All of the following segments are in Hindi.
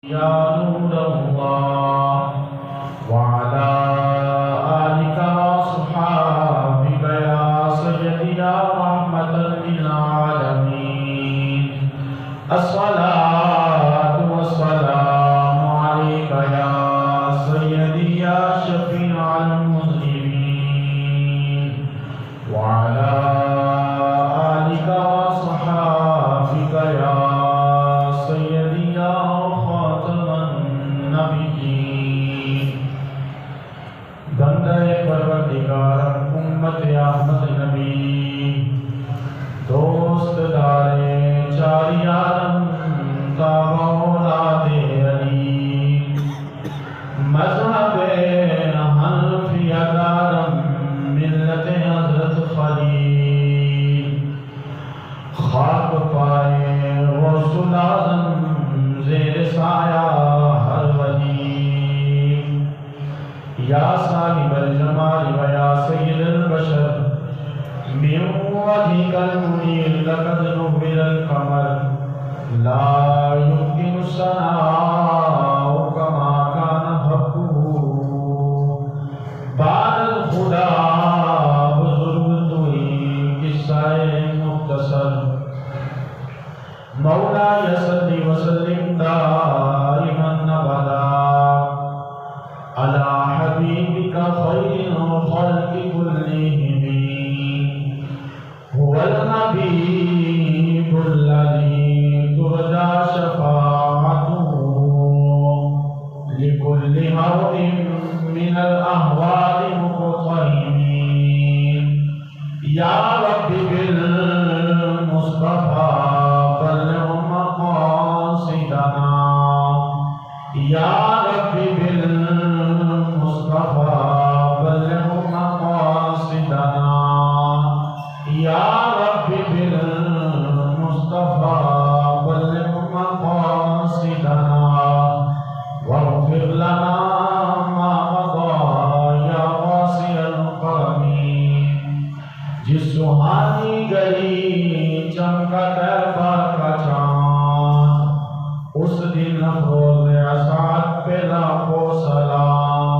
या नूर अल्लाह वअला आलिका वअस्हाबिका या सय्यदी या रहमतल लिल आलमीन। अस्सलातु वस्सलामु अलैका या सय्यदी या शफीअल मुज़निबीन वअला आलिका वअस्हाबिका या सय्यदी या बंदे परवरदिगार उम्मत अहमद नबी दोस्त दारे चारियारम का औलादे अली मज़हब हनफिया दारम मिल्लत हज़रत खलील खाक पाए गौसुल आज़म ज़ेर साया हर वली या साहिबल जमाल व या सय्यदल बशर मिन वजहिकल मुनीर लक़द नुव्विरल क़मर ला युमकिनु सनाउ कमा कान हक़्क़ुहु बादल खुदा बुज़ुर्ग तुई किस्साए मुख्तसर मौला सल्ली व सल्लिम दाइमन अबदा अला हबीबिका खैरुल खल्क़ि कुल्लिहिम हुवल हबीबुल लज़ी तुरजा शफ़ाअतुहु लिकुल्लि हौलिन मिनल अहवालि मुक़तहिमीन। या रब्बि बिल मुस्तफ़ा बल्लिग़ मक़ासिदना या रब्बि बिल मुस्तफ़ा बल्लिग़ मक़ासिदना या रब्बि बिल मुस्तफ़ा बल्लिग़ मक़ासिदना वग़फ़िर लना मा मज़ा या वासिअल करमी। जिस सुहानी गली चमका तैबा का चाँद उस दिन रोज़ असाद पे लाखों सलाम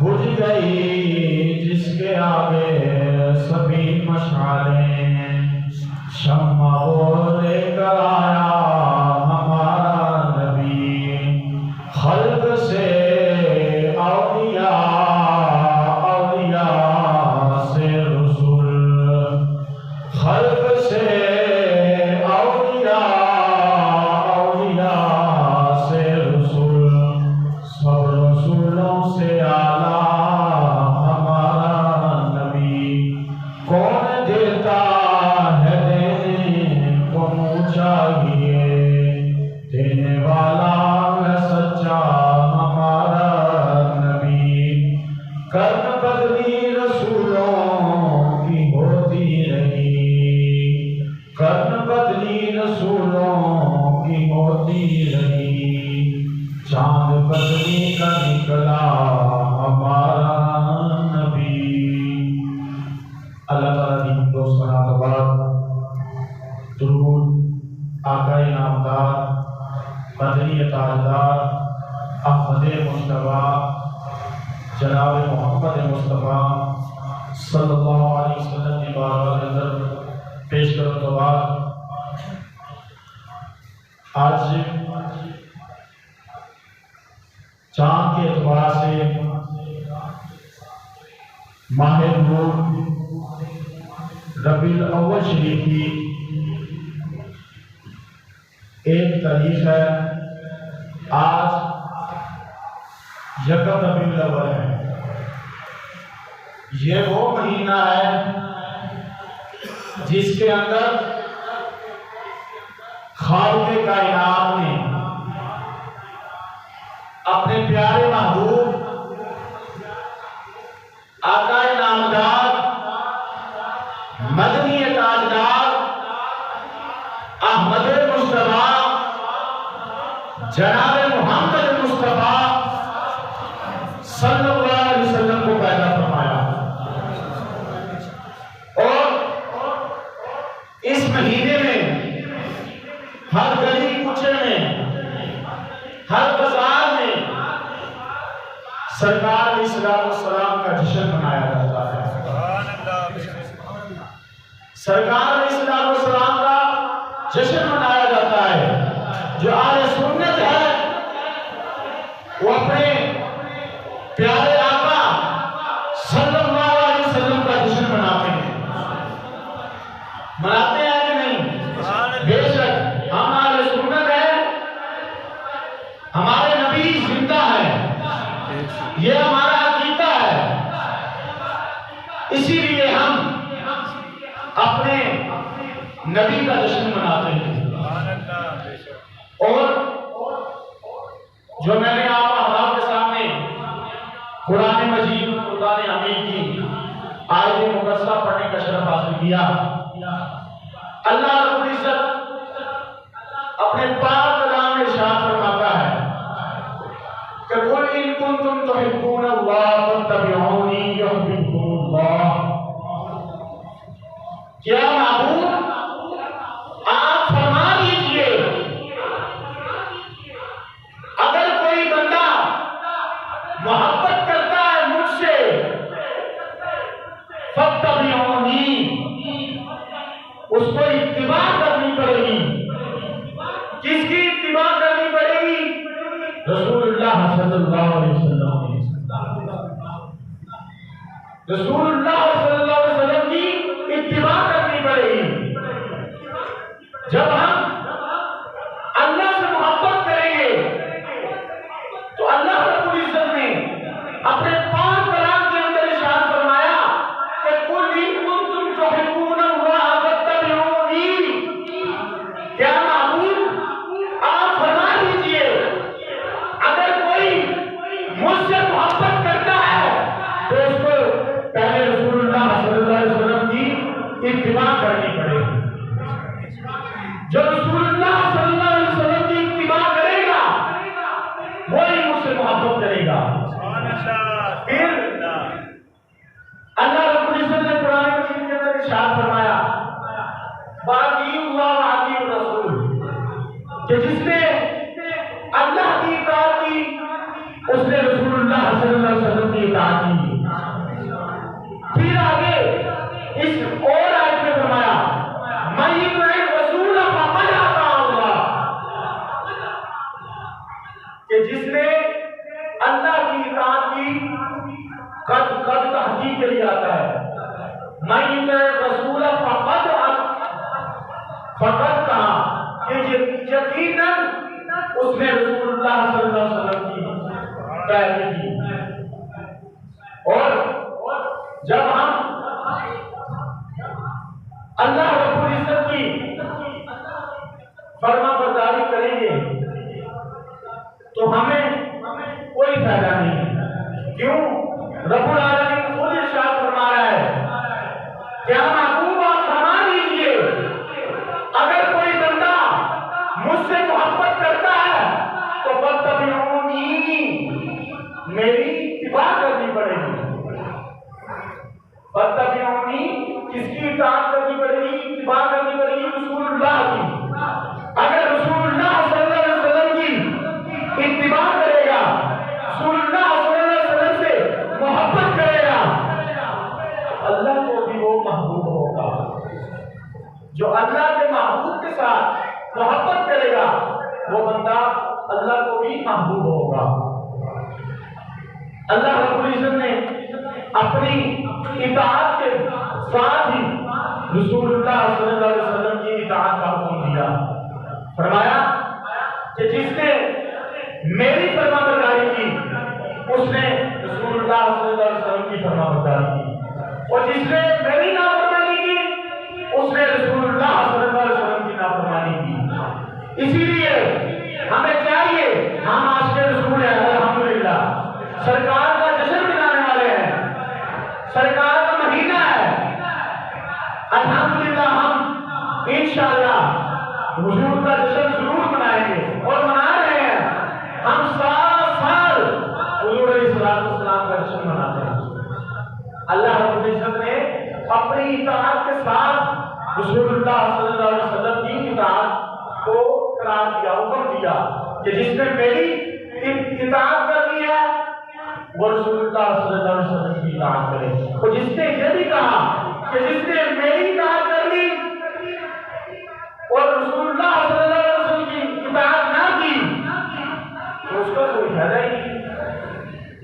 बुझ गई जिसके आगे सभी मशालें शम्मा वो लेकर आया हमारा नबी खल्क़ से औलिया औलिया से रसूल खल्क़ से औलिया औलिया से रसूल सब रसूलों से आला हमारा नबी। कौन देता है देने को मुँह चाहिए देने वाला है सच्चा हमारा नबी। कर्म बदली रसूलों की होती रही कर्म बदली रसूलों की होती रही चांद बदली का निकला हमारा नबी। अल्लाह ताला दी दोस्ताना के बाद दुरूद आकाए नामदार मदनी ताजदार अहमद मुस्तफा जनाब मोहम्मद मुस्तफा सल्लल्लाहु अलैहि वसल्लम की बारगाह के अंदर पेश करने के बाद आज चाँद के एतबार से माह नूर रबीउल अव्वल शरीफ की 1 तारीख है। आज यकम रबीउल अव्वल है। ये वो महीना है जिसके अंदर खालिक़े कायनात ने अपने प्यारे महबूब आकाए नामदार मदनी ताजदार अहमद मुस्तफा जनाब मोहम्मद मुस्तफा सल्लल्लाहु अलैहि वसल्लम को पैदा फरमाया और इस महीने में हर गली कूचे में हर बाजार में सरकार अलैहिस्सलाम का जश्न मनाया जाता है। सरकार अलैहिस्सलाम का जश्न मनाया जाता है। जो आले सुन्नत है वो अपने प्यारे आका सल्लल्लाहु अलैहि वसल्लम का जश्न मनाते हैं कि नहीं? बेशक हम आले सुन्नत है, हमारे नबी जिंदा है, ये हमारा अकीदा है। इसीलिए हम अपने नबी का जश्न मनाते हैं। और जो मैंने आप के सामने कुरान मजीद फुरकान हमीद की आयत मुकद्दसा पढ़ने का शरफ हासिल किया। अल्लाह रब्बुल इज्जत अपने पाक कलाम में इरशाद फरमाता है कि कुल इन कुंतुम तुहिब्बूनल्लाह फत्तबिऊनी युहिब्बुकुमुल्लाह। क्या माबूद आप फरमा दीजिए, अगर कोई बंदा मोहब्बत करता है मुझसे, फत्तबिऊनी, उसको इत्तिबा करनी पड़ेगी। किसकी इत्तिबा करनी पड़ेगी? रसूलुल्लाह सल्लल्लाहु अलैहि वसल्लम की। रसूलुल्लाह सल्लल्लाहु अलैहि वसल्लम की इत्तिबा करनी पड़ेगी। जब हम अल्लाह से मोहब्बत करेंगे तो अल्लाह रब्बुल इज्जत ने अपने पाक कलाम के अंदर इरशाद फरमाया कि कुल इन कुंतुम तुहिब्बूनल्लाह फत्तबिऊनी। क्या माबूद आप फरमा दीजिए, अगर कोई मुझसे मोहब्बत करता है तो उसको पहले रसूलुल्लाह सल्लल्लाहु अलैहि वसल्लम की इत्तिबा करनी पड़ेगी। जो रसूलुल्लाह सल्लल्लाहु अलैहि वसल्लम की इत्तिबा करेगा वही मुझसे मोहब्बत करेगा। फिर अल्लाह रब्बुल इज्जत ने कुरान मजीद के अंदर इरशाद फरमाया वातीउल्लाह व वातीउर रसूल, कि जिसने अल्लाह की इताअत की उसने रसूलुल्लाह सल्लल्लाहु अलैहि वसल्लम की इताअत की। फिर आगे इस और आयत में फरमाया मैं युतिअ रसूल फक़द अता अल्लाह, कि जिसने अल्लाह की इताअत की, कद तहकीक के लिए आता है। मैं युतिअ रसूल फक़द कहा कि यकीनन उसने रसूलुल्लाह सल्लल्लाहु अलैहि वसल्लम की पैरवी की। और जब हम अल्लाह रब्बुल इज्जत की फरमाबरदारी करेंगे तो हमें कोई फायदा नहीं है। क्यों? रब्बुल आलमीन खुद इरशाद फरमा रहा है, क्या महबूब आप फरमा दीजिए, अगर कोई बंदा मुझसे मोहब्बत करता है तो फत्तबिऊनी, मेरी इत्तिबा करनी पड़ेगी। फत्तबिऊनी, किसकी इताअत करनी पड़ेगी? इत्तिबा करनी पड़ेगी रसूलुल्लाह की। अगर रसूलुल्लाह सल्लल्लाहु अलैहि वसल्लम की इत्तिबा करेगा, रसूलुल्लाह सल्लल्लाहु अलैहि वसल्लम से मोहब्बत करेगा, अल्लाह को भी वो महबूब होगा। जो अल्लाह के महबूब के साथ मोहब्बत करेगा वो बंदा अल्लाह को भी महबूब होगा। अल्लाह रब्बुल इज्जत ने अपनी इताअत के साथ ही रसूलुल्लाह सल्लल्लाहु अलैहि वसल्लम की इताअत का हुक्म दिया। फरमाया कि जिसने मेरी फरमाबरदारी की उसने रसूलुल्लाह सल्लल्लाहु अलैहि वसल्लम की फरमाबरदारी की, और जिसने मेरी नाफरमानी की उसने रसूलुल्लाह सल्लल्लाहु अलैहि वसल्लम की नाफरमानी की। इसीलिए हमें चाहिए, हम आशिक़े रसूल हैं अल्हम्दुलिल्लाह, सरकार का जश्न मनाने वाले हैं, सरकार का महीना है, अल्हम्दुलिल्लाह हम इंशाअल्लाह हुजूर का जश्न जरूर मनाएंगे और मना रहे हैं। हम साल हुजूर अलैहिस्सलाम का जश्न मनाते हैं। अल्लाह रब्बुल इज्जत ने अपनी इताअत के साथ रसूलुल्लाह सल्लल्लाहु अलैहि वसल्लम की इताअत को करार दिया, हुक्म दिया। कि जिसने मेरी इताअत करनी है वो रसूलुल्लाह सल्लल्लाहु अलैहि वसल्लम की इताअत करे। तो जिसने ये भी कहा कि जिसने मेरी इताअत कर ली और रसूलुल्लाह सल्लल्लाहु अलैहि वसल्लम की इताअत ना की तो उसका कोई फायदा ही नहीं।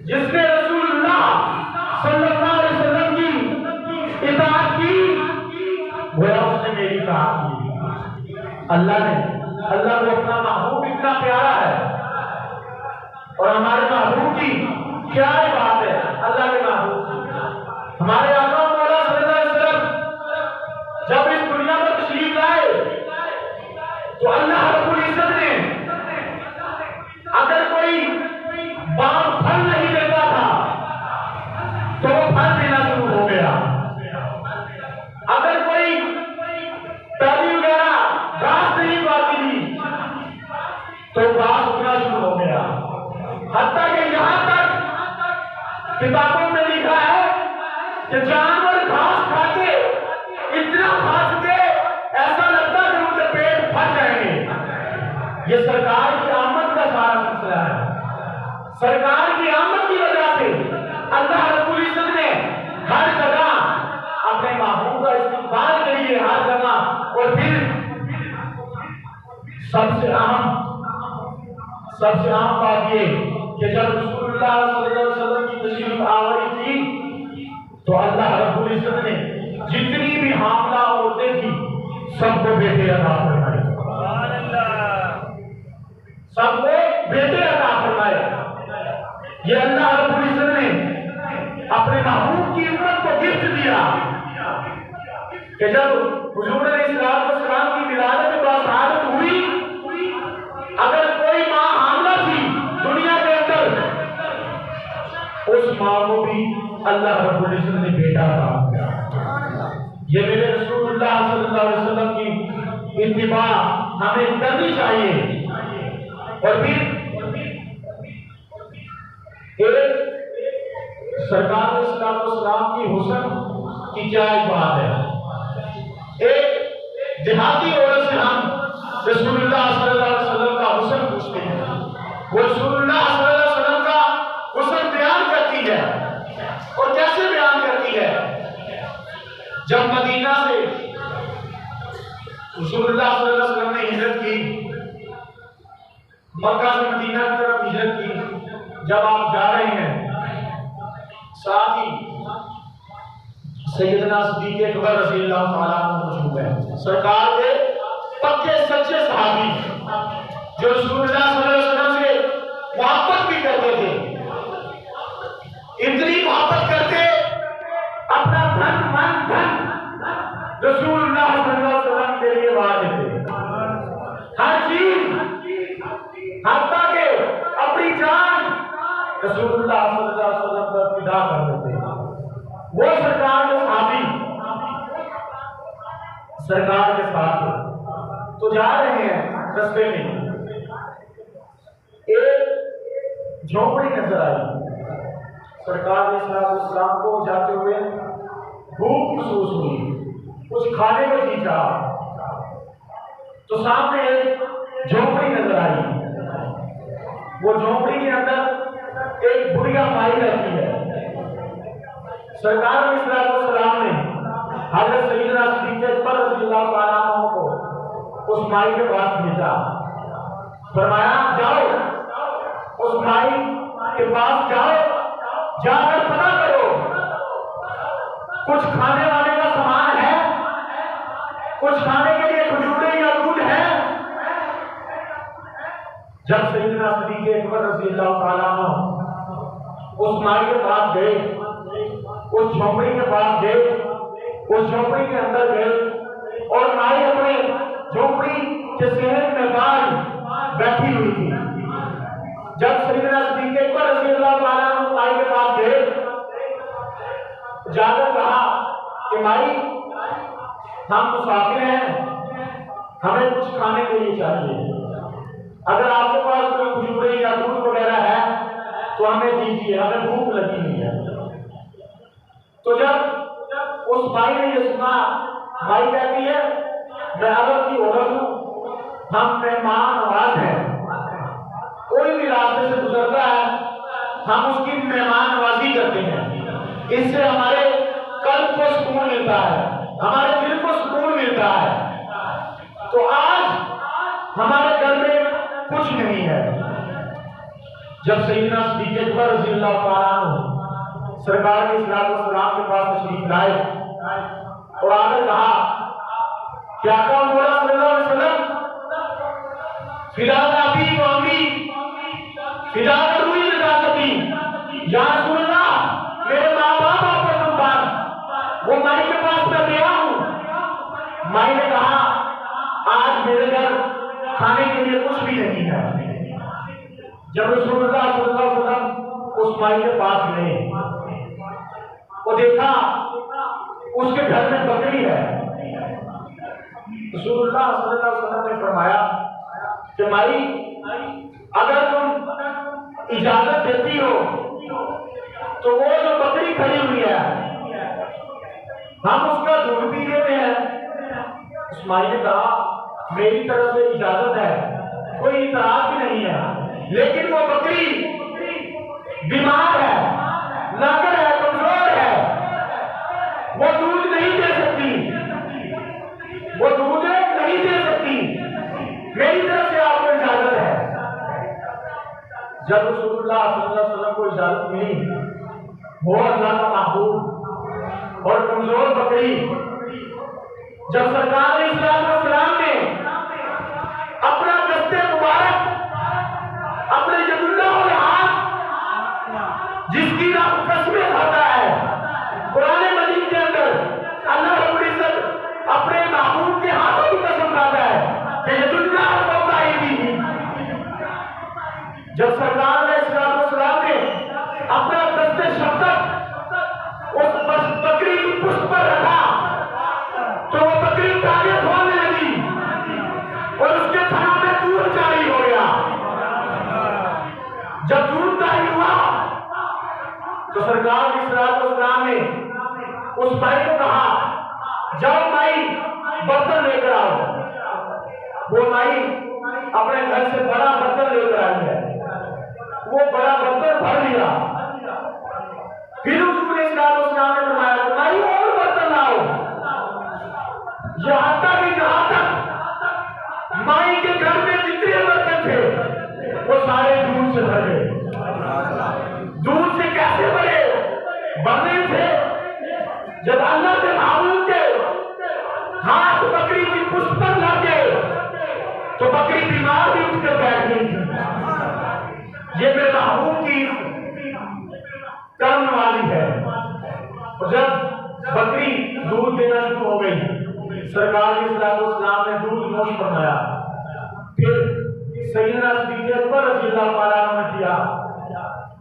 जिसने रसूलुल्लाह सल्लल्लाहु अलैहि वसल्लम की इताअत की गोया उसने मेरी इताअत की। अल्लाह को अपना महबूब इतना प्यारा है और हमारे महबूब की क्या बात है। अल्लाह के महबूब हमारे आका मौला सल्लल्लाहु अलैहि वसल्लम जब इस दुनिया में तशरीफ लाए तो अल्लाह रब्बुल इज्जत ने अगर कोई बाप फल नहीं देता था तो वो फल देना शुरू हो गया। अगर कोई पैली वगैरह घास नहीं पाती थी तो घास उगना शुरू हो गया। हत्ता कि यहां तक किताबों में लिखा है कि जानवर घास खाते इतना खा चुके ऐसा लगता है कि उनके पेट फट जाएंगे। ये सरकार की आमद का सारा सिलसिला है। सरकार की आमद की वजह से अल्लाह रब्बुल इज्जत ने हर जगह अपने महबूब का इस्तेमाल करिए हर जगह। और फिर सबसे अहम बात ये कि जब रसूलुल्लाह सल्लल्लाहु अलैहि वसल्लम की तशरीफ आवर थी तो अल्लाह रब्बुल इज्जत ने जितनी भी हामला औरतें थी सबको बेटे अता फरमाए। सबको बेटे अता फरमाए। ये अल्लाह रब्बुल इज्जत ने अपने महबूब की उम्मत को गिफ्ट दिया कि जब हुजूर अलैहिस्सलाम की विलादत के बाद शहादत हुई अगर कोई मां हामला थी दुनिया के अंदर उस मां को भी अल्लाह रब्बुल इज्जत ने बेटा अता किया। ये मेरे रसूलुल्लाह सल्लल्लाहु अलैहि वसल्लम की इत्तिबा हमें करनी चाहिए। और फिर एक सरकार इस्लाम की हुस्न की क्या एक बात है। एक देहाती औरत से हम रसूलुल्लाह सल्लल्लाहु अलैहि वसल्लम का हुस्न पूछते हैं। वो रसूलुल्लाह सल्लल्लाहु अलैहि वसल्लम का हुस्न बयान करती है। और कैसे बयान करती है? जब मदीना से रसूलुल्लाह सल्लल्लाहु अलैहि वसल्लम ने हिजरत की, मक्का से मदीना की तरफ हिजरत की, जब आप जा रहे हैं साथ ही सैयदना सिद्दीक़ अकबर रज़ियल्लाहु ताला अन्हु मौजूद है। सरकार के पक्के सच्चे सहाबी जो रसूलुल्लाह सल्लल्लाहु अलैहि वसल्लम से मोहब्बत भी करते थे। इतनी मोहब्बत करते अपना धन मन धन रसूलुल्लाह सल्लल्लाहु अलैहि वसल्लम के लिए वार देते। हर चीज हत्ता के अपनी जान रसूलुल्लाह सल्लल्लाहु अलैहि वसल्लम पर फिदा कर देते। वो सरकार के सहाबी सरकार के साथ तो जा रहे हैं। रास्ते में एक झोपड़ी नजर आई। सरकार ने इस्लाम को जाते हुए भूख महसूस हुई, कुछ खाने को जी चाहा तो सामने एक झोपड़ी नजर आई। वो झोपड़ी के अंदर एक बुढ़िया माई रहती है। सरकार ने हज़रत सैयदना सिद्दीक़ अकबर रज़ियल्लाहु ताला अन्हु को उस माई के पास भेजा। फरमाया जाओ उस माई के पास जाओ, जाकर पता करो कुछ खाने वाले का सामान है, कुछ खाने के लिए खजूरें या दूध है। जब सैयदना सिद्दीक़ अकबर रज़ियल्लाहु ताला अन्हु उस माई के पास गए, उस झोपड़ी के पास गए, उस झोपड़ी के अंदर गए और माई अपने झोपड़ी के शहर में बाहर बैठी हुई थी। जब सैयदना सिद्दीक़ अकबर रज़ियल्लाहु ताला अन्हु माई के पास गए, जाकर कहा कि माई हम मुसाफिर हैं, हमें कुछ खाने के लिए चाहिए। अगर आपके पास कोई खजूरें या दूध वगैरह है तो हमें दीजिए, हमें भूख लगी हुई है। तो जब उस भाई ने ये सुना, भाई कहती है मैं अरब की औरत हूं, हम मेहमान नवाज हैं, कोई भी रास्ते से गुजरता है हम उसकी मेहमान नवाजी करते हैं। इससे हमारे कल्ब को सुकून मिलता है, हमारे दिल को सुकून मिलता है। तो आज हमारे घर में कुछ नहीं है। जब सैयदना सिद्दीक़ अकबर रज़ियल्लाहु ताला अन्हु सरकार के सलाम के पास तशरीफ लाए और आकर कहा कि आका मौला सल्लल्लाहु अलैहि वसल्लम फिदा अबी व अम्मी फिदा रूही नजासती, या रसूल अल्लाह मेरे माँ बाप आप पर कुर्बान। वो माई के पास मैं गया हूँ। माई ने कहा आज मेरे घर खाने के लिए कुछ भी नहीं है। जब रसूलुल्लाह सल्लल्लाहु अलैहि वसल्लम उस माई के पास गए, वो देखा उसके घर में बकरी है। रसूलुल्लाह सल्लल्लाहु अलैहि वसल्लम ने फरमाया कि माई, अगर तुम इजाजत देती हो तो वो जो बकरी खड़ी हुई है हम उसका दूध पी लेते हैं। उस माई ने कहा मेरी तरफ से इजाजत है, कोई इतराज भी नहीं है, लेकिन वो बकरी बीमार है, नागर है, कमजोर है, वो दूध नहीं दे सकती, वो दूध नहीं दे सकती, मेरी तरफ से आपको इजाजत है। जब रसूलुल्लाह सल्लल्लाहु अलैहि वसल्लम को इजाजत मिली, वो अल्लाह का महबूब और कमजोर बकरी जब सरकार इस्लाम ने अपना दस्ते मुबारक अपने यदुल्लाह वाले हाथ जिसकी रब कसमें खाता है, कुरान मजीद के अंदर अल्लाह रब्बुल इज्जत अपने महबूब के हाथों की कसम खाता है कि यदुल्लाह फौका यदीही। जब सरकार ने अपना दस्ते शफकत उस बकरी की पुष्ट पर रखा तो वो बकरी ताकत होने लगी और उसके थनों में दूध जारी हो गया। जब दूध जारी हुआ तो सरकार इस्लाम ने उस माई को कहा जाओ माई बर्तन लेकर आओ। वो माई अपने घर से बड़ा बर्तन लेकर आई है, वो बड़ा बर्तन भर लिया। फिर उसने फरमाया तुम्हारी और बर्तन लाओ। यहाँ तक माई के घर में जितने बर्तन थे वो सारे दूध से भरे। दूध से कैसे भरे? बने थे जब अल्लाह के महबूब के हाथ बकरी की पुष्ट पर लगे तो बकरी बीमार भी उठकर बैठ गई थी। ये मेरे महबूब की कर्म नवाजी है। और जब बकरी दूध देना शुरू हो गई, सरकार इस्लाम ने दूध नोश फरमाया। फिर सैयदना सिद्दीक़ अकबर रज़ियल्लाहु ताला अन्हु ने किया।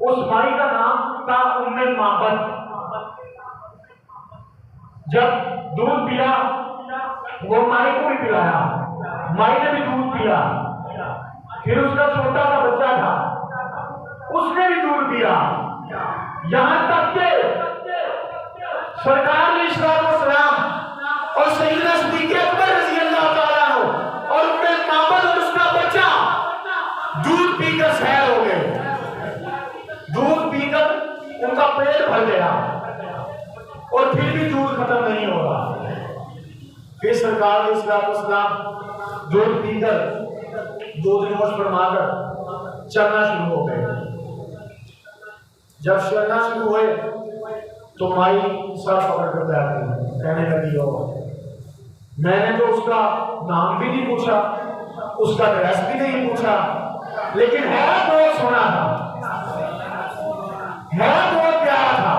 उस माई का नाम था उम्मे माबद। जब दूध पिया वो माई को भी पिलाया, माई ने भी दूध पिया। फिर उसका छोटा सा बच्चा था, उसने भी दूध पिया। यहां तक के सरकार ने इस्लाम और सैयदना सिद्दीक़ अकबर रज़ियल्लाहु ताला अन्हु और उम्मे माबद और उसका बच्चा दूध पीकर सैर हो गए। दूध पीकर उनका पेट भर गया और फिर भी दूध खत्म नहीं हो रहा। फिर सरकार ने इस्लाम दूध पीकर दूध नोश फरमाकर चलना शुरू हो गए। जब चलना शुरू हुए तो माई सर पकड़ कर बैठ गई, कहने लगी हो मैंने तो उसका नाम भी नहीं पूछा, उसका ड्रेस भी नहीं पूछा, लेकिन है बहुत सोना था, है बहुत प्यारा था,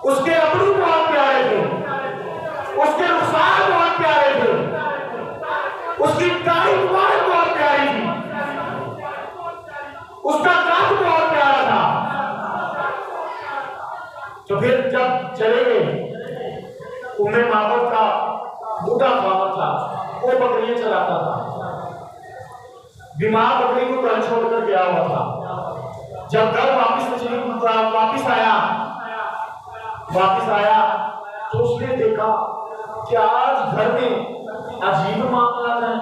उसके अबरू बहुत प्यारे थे, उसके रुखसार बहुत प्यारे थे, उसकी दाढ़ी मुबारक बहुत प्यारी थी, उसका कद बहुत प्यारा था। तो फिर जब चले गए, उम्मे माबद का बूढ़ा खावत था, वो बकरियां चलाता था, बीमार बकरी को घर छोड़कर गया हुआ था। जब घर वापिस आया तो उसने देखा कि आज घर में अजीब मामला है,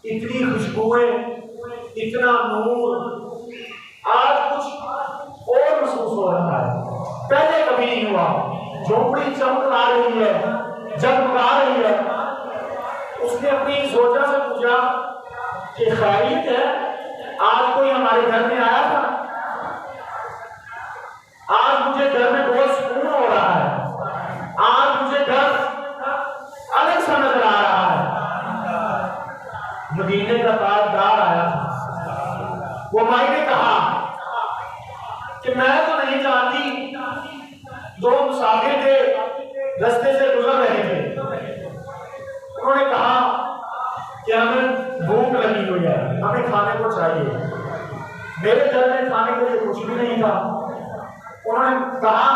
इतनी खुशबुएं, इतना नूर आज कुछ और महसूस हो रहा है, पहले कभी नहीं हुआ। झोपड़ी चमकला रही है, जगमगा रही है। उसने अपनी सोचा से पूछा कि खैरियत है, आज कोई हमारे घर में आया था? आज मुझे घर में बहुत सुकून हो रहा है, आज मुझे घर अलग सा नजर आ रहा है। मदीने का ताजदार आया था। वो माई ने कहा कि मैं तो नहीं जानती, दो मुसाफिर थे, रास्ते से गुजर रहे थे। उन्होंने कहा कि हमें भूख लगी हुई है, हमें खाने को चाहिए। मेरे घर में खाने के लिए कुछ भी नहीं था। उन्होंने कहा,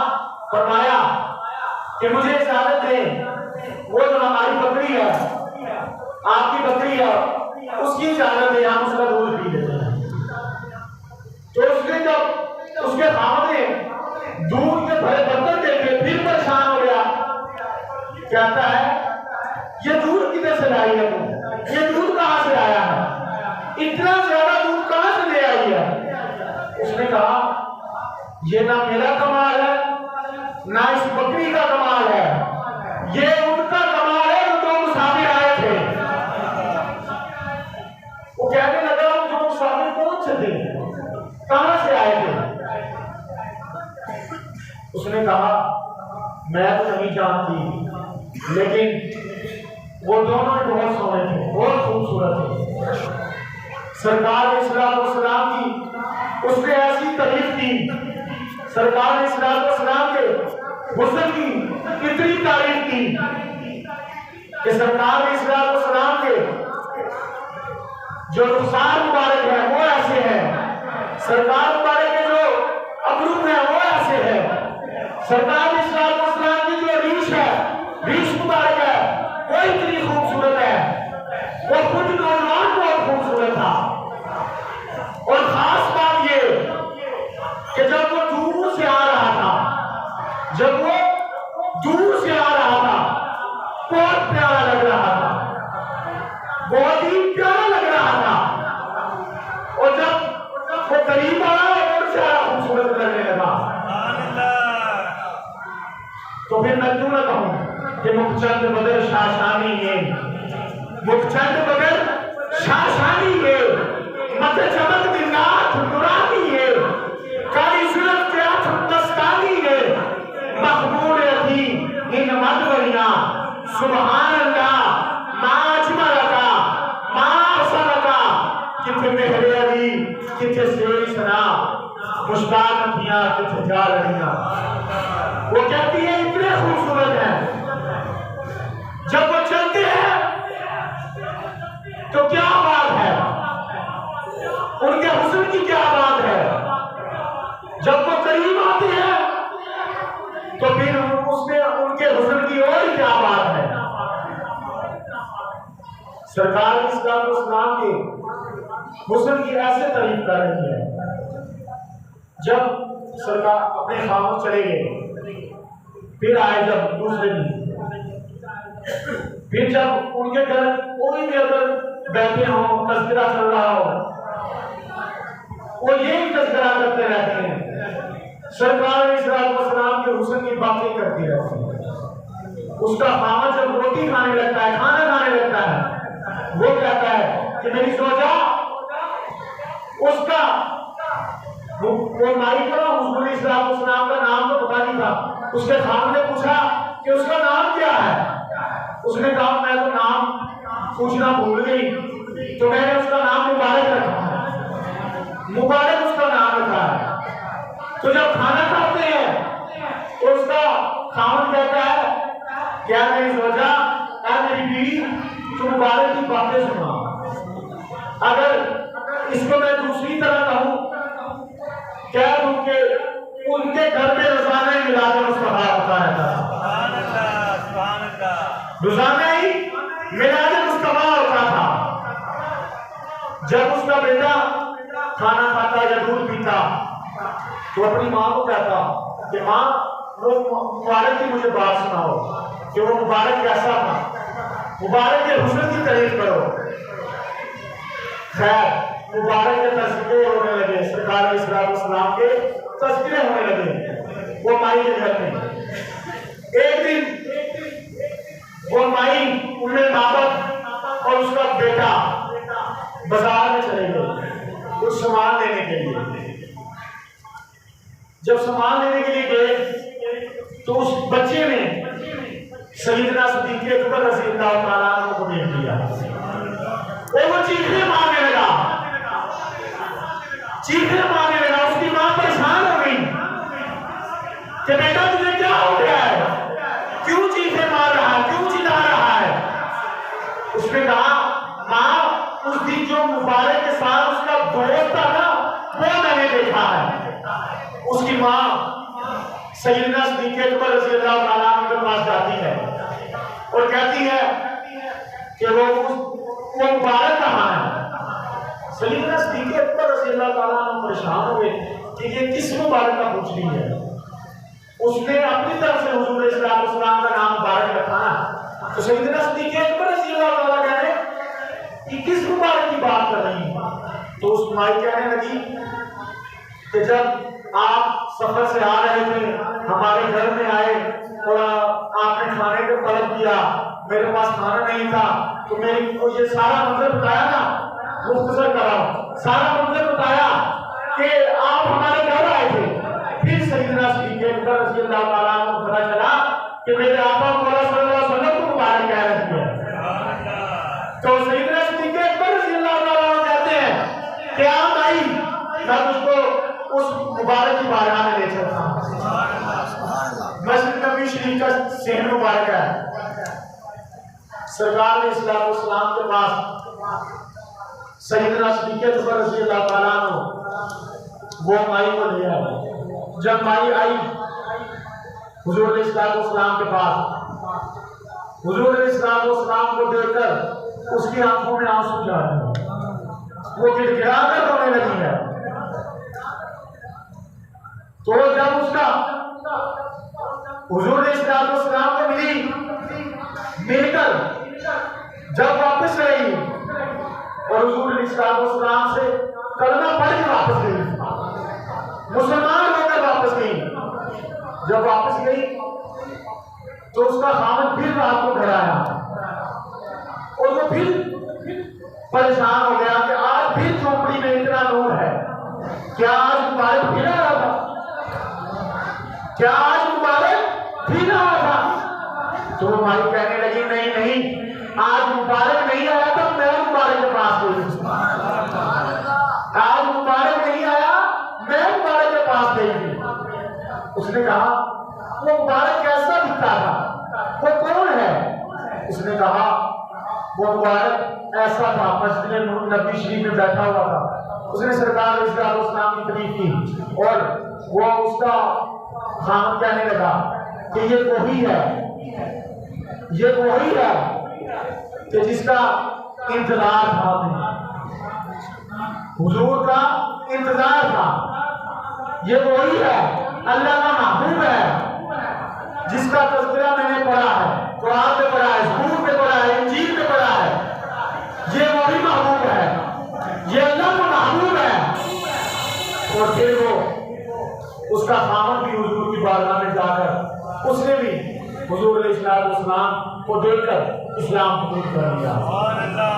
फरमाया कि मुझे इजाजत दें, वो जो हमारी बकरी है, आपकी बकरी है, उसकी इजाजत दें, हम उसका दूध पी लेते हैं। तो उसने जब उसके सामने दूध के भरे बर्तन देखे, फिर परेशान हो गया। कहता है, ये दूध किधर से लाई है तुम? ये दूध कहां से आया है? इतना ज्यादा दूध कहां से ले आई है? उसने कहा, ये ना मेरा कमाल है, ना इस बकरी का कमाल है, ये उनका कमाल है जो दो मुसाफिर आए थे। वो कहने लगा, जो मुसाफिर कौन से थे, कहां से आए थे? उसने कहा, मैं तो नहीं जानती, लेकिन वो दोनों बहुत सोने थे, बहुत खूबसूरत थे। सरकार ने सलाम की उसने ऐसी तारीफ की, सरकार ने सलाम के हुस्न की इतनी तारीफ की कि सरकार ने सलाम के जो रुखसार मुबारक है वो ऐसे है, सरकार मुबारक के जो अबरू है वो ऐसे है, सरकार ने सलाम की जो रीश मुबारक है वो इतनी खूबसूरत है। वो खुद नौजवान बहुत खूबसूरत था। और खास बात ये कि जब वो दूर से आ रहा था, बहुत प्यारा लग रहा था, बहुत ही प्यारा लग रहा था। और जब वो करीब आया और से खूबसूरत करने लगा, तो फिर मैं क्यों ना कहूं कि मुखचंद बगैर शाशानी है, मुखचंद बगैर शाशानी है, मत चमक दिनाथ नुरानी है, काली सुलभ के आंख मस्तानी है, मखबूल अथी इन मदवरिया, सुभान अल्लाह, मा अजमलका, मा अहसनका, किथे मेहरे अली, किथे सेरी सना, मुश्ताक अखियां, किथे जा रहियां। वो कहती है इतने खूबसूरत है, जब वो चलते हैं तो क्या बात है, उनके हुस्न की क्या बात है। जब वो करीब आते हैं तो फिर उसमें उनके हुस्न की और क्या बात है। सरकार इस्लाम के हुस्न की ऐसे तारीफ कर रही है। जब सरकार अपने खामोश चले गए, फिर आए जब दूसरे दिन, फिर जब उनके घर कोई भी अगर बैठे हो, तज़किरा चल रहा हो, वो यही तज़किरा करते रहते हैं। सरकार इस्लाम के हुस्न की बातें करती रहती है। उसका खामा जब रोटी खाने लगता है, खाना खाने लगता है, वो कहता है कि मेरी सोचा, उसका वो माई का इस्लाम का नाम तो पता नहीं था। उसके खाम ने पूछा कि उसका नाम क्या है। उसने कहा, मैं तो नाम पूछना भूल गई, तो मैंने उसका नाम मुबारक रखा है, मुबारक उसका नाम रखा है। तो जब खाना खाते हैं तो उसका खामन कहता है, क्या नहीं सोचा, मेरी बीवी, तो मुबारक की बातें सुना। अगर इसको मैं दूसरी तरह कहूं, क्या उनके घर में रोजाना ही मिलाद मुस्तफा होता है, रोजाना ही मिलाद मुस्तफा होता था। जब उसका बेटा खाना खाता या दूध पीता तो अपनी माँ को कहता कि माँ, वो मुबारक की मुझे बात सुनाओ कि वो मुबारक कैसा था, मुबारक के हुस्न की तारीफ करो। खैर, मुबारक के तस्करे होने लगे, सरकार इस्लाम के तस्करे होने लगे वो माई के घर में। एक दिन वो माई उम्मे बाबत और उसका बेटा बाजार में चले गए कुछ सामान लेने के लिए। जब सामान लेने के लिए गए तो उस बच्चे ने सईदना सिद्दीक़ अकबर रज़ियल्लाहु ताला अन्हु को देख लिया और वो चीखने मारने लगा, चीखने मारने लगा। उसकी मां परेशान हो गई कि बेटा तुझे क्या हो गया है, क्यों चीखे मार रहा है, क्यों चिल्ला रहा है। उसने कहा मां उस दिन जो मुबारक के साथ उसका दोस्त था ना वो मैंने देखा है। उसकी मां सईदना सिद्दीक़ अकबर रज़ियल्लाहु ताला अन्हु के पास जाती है और कहती है कि वो मुबारक कहाँ है। सईदना सिद्दीक़ अकबर रज़ियल्लाहु ताला अन्हु परेशान हुए कि ये किस मुबारक का पूछ रही है। उसने अपनी तरफ से हुजूर इस्लाम का नाम मुबारक रखा ना, तो सईदना सिद्दीक़ अकबर रज़ियल्लाहु ताला कह रहे कि किस मुबारक की बात कर रही है। तो उस माई कहने लगी कि जब आप सफर से आ रहे थे हमारे घर में आए और आपने खाने को तलब किया, मेरे पास खाना नहीं था तो मेरे को ये सारा मंजर बताया ना, मुख्तसर कराओ, सारा मंजर बताया कि आप हमारे घर आए थे। फिर सईदना सिद्दीक़ अकबर रज़ियल्लाहु ताला अन्हु को पता चला कि मेरे आका मौला सल्लल्लाहु अलैहि वसल्लम को मुबारक कह रही है। तो सईदना सिद्दीक़ अकबर रज़ियल्लाहु ताला अन्हु कहते हैं कि आप आई मैं तुझको उस मुबारक की बारगाह में ले चलता हूं। मस्जिद नबी शरीफ का सहन मुबारक है। सरकार ने इस्लाम के पास सईदना सिद्दीक़ अकबर रज़ियल्लाहु ताला अन्हु वो माई को ले आए। जब माई आई हुजूर इस्लाम के पास, हुजूर इस्लाम को देखकर उसकी आंखों में आंसू जा रहे हैं, वो गिड़गिड़ा कर रोने लगी है। तो जब उसका हुजूर इस्लाम को मिली, मिलकर जब वापस गई और हुजूर इस्लाम से कलमा पढ़ के वापस गई, मुसलमान होकर वापस गई। जब वापस गई तो उसका खामन फिर रात को घर आया और वो फिर परेशान हो गया कि आज फिर झोपड़ी में इतना नूर है, क्या आज मुबारक फिर आ रहा था, क्या आज मुबारक फिर आया था। तो वो भाई कहने लगी नहीं नहीं, आज मुबारक नहीं आया था, मैं मुबारक के पास गई। आज मुबारक नहीं आया, मैं मुबारक के पास गई थी। उसने कहा वो मुबारक कैसा दिखता था, वो कौन है। उसने कहा वो मुबारक ऐसा था, मस्जिद नबी शरीफ में बैठा हुआ था। उसने सरकार इस्लाम की तारीफ की और वो उसका खामन कहने लगा कि ये वही है, ये वही है कि जिसका इंतजार था, हुजूर का इंतजार था। ये वही है, अल्लाह का महबूब है जिसका तज़किरा मैंने पढ़ा है, कुरान में पढ़ा है, ज़बूर में पढ़ा है, इंजील में पढ़ा है। ये वही महबूब है, ये अल्लाह का महबूब है। और फिर वो उसका खामन भी हुजूर की बारगाह में जाकर उसने भी हुजूर इस्लाम को देखकर इस्लाम कबूल कर लिया।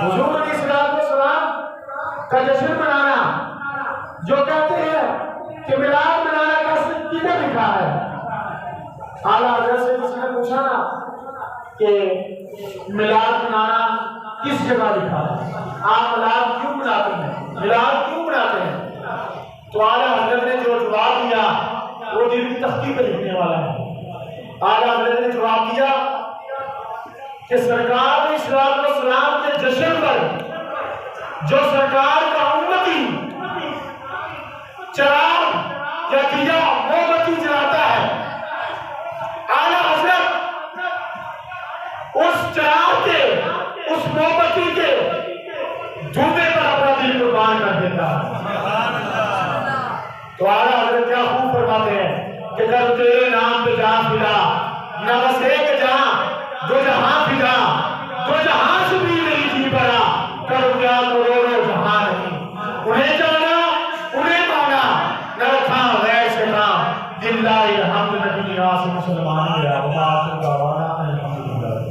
हुजूर इस्लाम का जश्न मनाना, जो कहते हैं कि मिलाद मनाना का किधर लिखा है। आला हज़रत से किसी ने पूछा ना कि मिलाद मनाना किस जगह लिखा है, आप मिलाद क्यों मनाते हैं, मिलाद क्यों मनाते हैं। तो आला हज़रत ने जो जवाब दिया वो दिल की तख्ती पे लिखने वाला है। आला हज़रत ने जवाब दिया कि सरकार ने इस्लाम के जश्न पर जो सरकार का उम्मती चराग या दिया मोमबत्ती जलाता है, आला हज़रत उस चराग के, उस मोमबत्ती के धुएं पर अपना दिल कुर्बान कर देता है। तो आला हज़रत क्या खूब फरमाते हैं कि कर तेरे नाम पे जहां फिदा, न बस एक जहां दो जहां फिदा, दो जहां से भी मेरी जी बड़ा, करो क्या करोड़ों जहां नहीं। अलहम्दुलिल्लाह मुसलमान या